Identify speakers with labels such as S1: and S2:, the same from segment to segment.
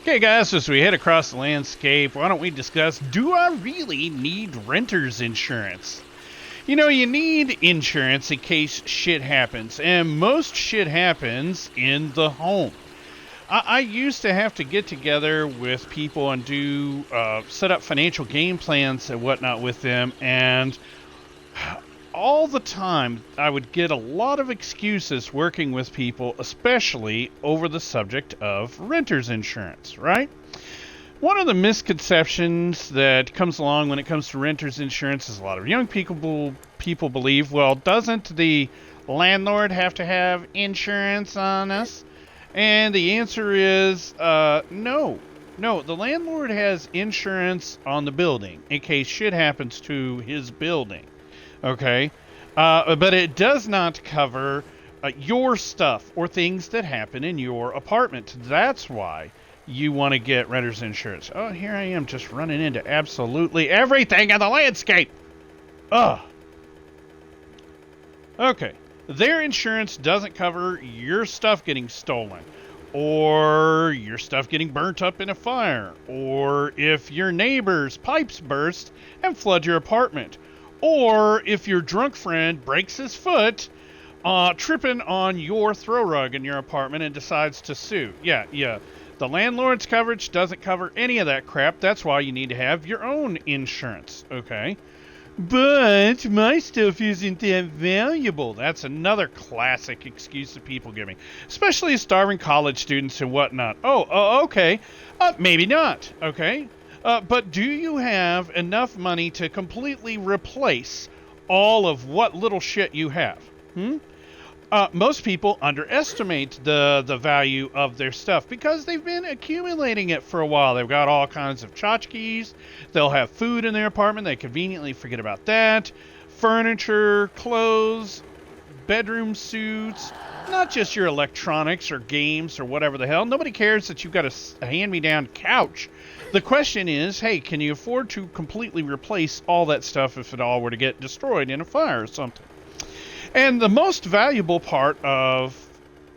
S1: Okay, guys, as we head across the landscape, why don't we discuss, do I really need renter's insurance? You know, you need insurance in case shit happens, and most shit happens in the home. I used to have to get together with people and do set up financial game plans and whatnot with them, and all the time I would get a lot of excuses working with people, especially over the subject of renter's insurance, right? One of the misconceptions that comes along when it comes to renter's insurance is a lot of young people believe, well, doesn't the landlord have to have insurance on us? And the answer is no. No, the landlord has insurance on the building in case shit happens to his building. Okay? But it does not cover your stuff or things that happen in your apartment. That's why you want to get renter's insurance. Oh, here I am just running into absolutely everything in the landscape. Ugh. Okay. Their insurance doesn't cover your stuff getting stolen, or your stuff getting burnt up in a fire, or if your neighbor's pipes burst and flood your apartment, or if your drunk friend breaks his foot tripping on your throw rug in your apartment and decides to sue. Yeah. The landlord's coverage doesn't cover any of that crap. That's why you need to have your own insurance, okay? But my stuff isn't that valuable. That's another classic excuse that people give me, especially starving college students and whatnot. Okay. Maybe not, okay? But do you have enough money to completely replace all of what little shit you have? Most people underestimate the value of their stuff because they've been accumulating it for a while. They've got all kinds of tchotchkes. They'll have food in their apartment. They conveniently forget about that. Furniture, clothes, bedroom suits, not just your electronics or games or whatever the hell. Nobody cares that you've got a hand-me-down couch. The question is, hey, can you afford to completely replace all that stuff if it all were to get destroyed in a fire or something? And the most valuable part of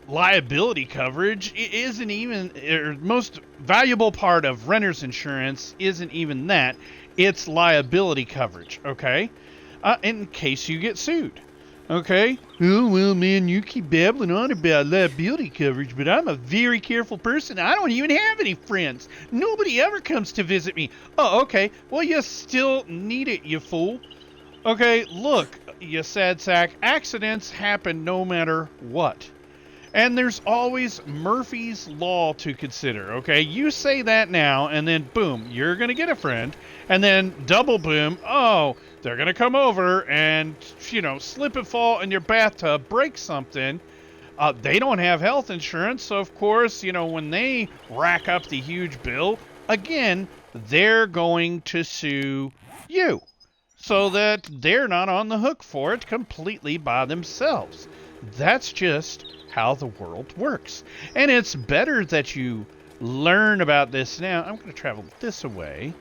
S1: liability coverage isn't even, or most valuable part of renter's insurance isn't even that. It's liability coverage, okay? In case you get sued, okay? Oh, well, man, you keep babbling on about liability coverage, but I'm a very careful person. I don't even have any friends. Nobody ever comes to visit me. Oh, okay. Well, you still need it, you fool. Okay, look, you sad sack, accidents happen no matter what. And there's always Murphy's Law to consider, okay? You say that now, and then boom, you're going to get a friend. And then double boom, oh, they're going to come over and, slip and fall in your bathtub, break something. They don't have health insurance, so of course, when they rack up the huge bill, again, they're going to sue you, so that they're not on the hook for it completely by themselves. That's just how the world works. And it's better that you learn about this now. I'm going to travel this way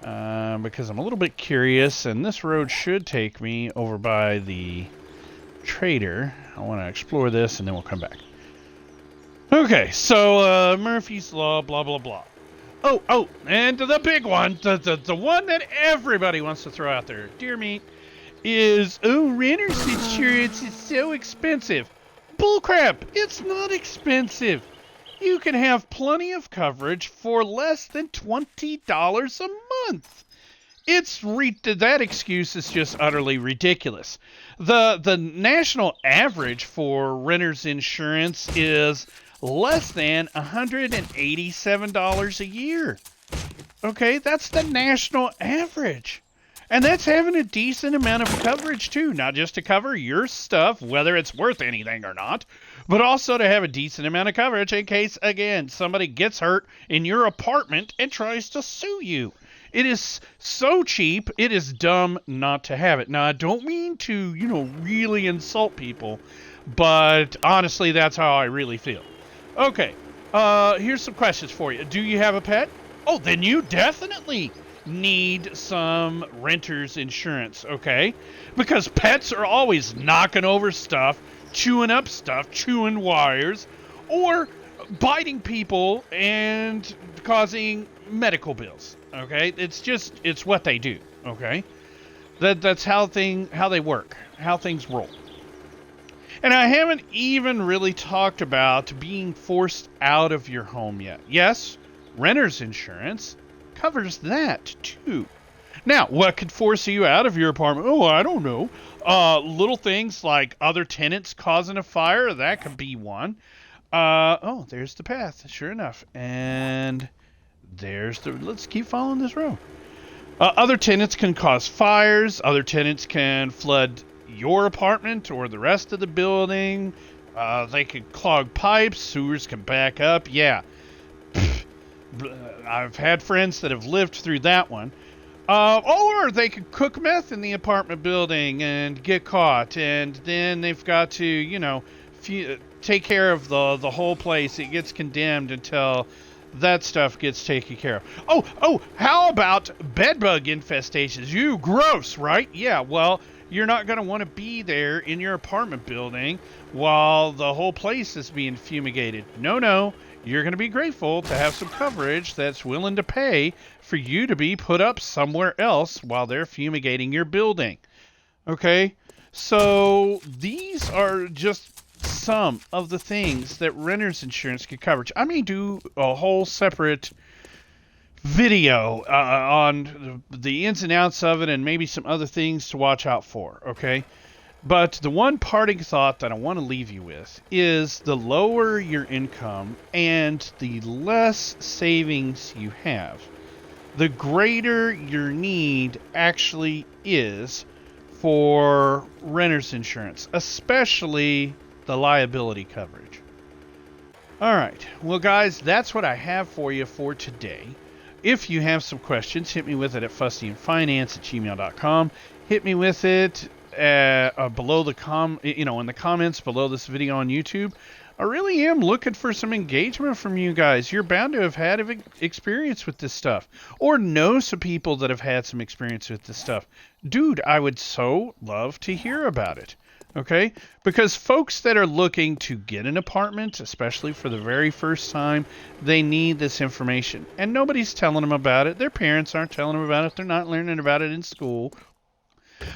S1: because I'm a little bit curious, and this road should take me over by the trader. I want to explore this, and then we'll come back. Okay, so Murphy's Law, blah, blah, blah. Oh, and the big one, the one that everybody wants to throw out there, dear me, is, renter's insurance is so expensive. Bullcrap, it's not expensive. You can have plenty of coverage for less than $20 a month. That excuse is just utterly ridiculous. The national average for renter's insurance is less than $187 a year. Okay, that's the national average. And that's having a decent amount of coverage too, not just to cover your stuff, whether it's worth anything or not, but also to have a decent amount of coverage in case, again, somebody gets hurt in your apartment and tries to sue you. It is so cheap, it is dumb not to have it. Now, I don't mean to, really insult people, but honestly, that's how I really feel. Okay, here's some questions for you. Do you have a pet? Oh, then you definitely need some renter's insurance, okay? Because pets are always knocking over stuff, chewing up stuff, chewing wires, or biting people and causing medical bills. Okay, it's what they do. Okay, that's how they work, how things roll. And I haven't even really talked about being forced out of your home yet. Yes, renter's insurance covers that too. Now, what could force you out of your apartment? Oh, I don't know. Little things like other tenants causing a fire, that could be one. Oh, there's the path, sure enough. And let's keep following this road. Other tenants can cause fires. Other tenants can flood your apartment or the rest of the building. They could clog pipes. Sewers can back up. Yeah. I've had friends that have lived through that one. Or they could cook meth in the apartment building and get caught. And then they've got to, take care of the whole place. It gets condemned until that stuff gets taken care of. Oh, how about bed bug infestations? You gross, right? Yeah, well, you're not going to want to be there in your apartment building while the whole place is being fumigated. No, you're going to be grateful to have some coverage that's willing to pay for you to be put up somewhere else while they're fumigating your building. Okay? So these are just some of the things that renter's insurance can cover. I may do a whole separate video on the ins and outs of it and maybe some other things to watch out for, okay? But the one parting thought that I want to leave you with is the lower your income and the less savings you have, the greater your need actually is for renter's insurance, especially the liability coverage. All right. Well, guys, that's what I have for you for today. If you have some questions, hit me with it at fustyandfinance@gmail.com. Hit me with it below in the comments below this video on YouTube. I really am looking for some engagement from you guys. You're bound to have had experience with this stuff or know some people that have had some experience with this stuff. Dude, I would so love to hear about it. Okay? Because folks that are looking to get an apartment, especially for the very first time, they need this information. And nobody's telling them about it. Their parents aren't telling them about it. They're not learning about it in school.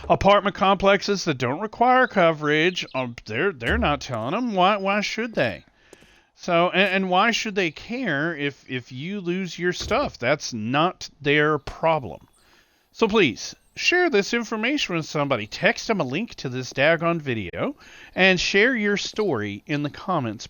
S1: Apartment complexes that don't require coverage, they're not telling them. Why should they? So, and why should they care if you lose your stuff? That's not their problem. So please, share this information with somebody. Text them a link to this daggone video and share your story in the comments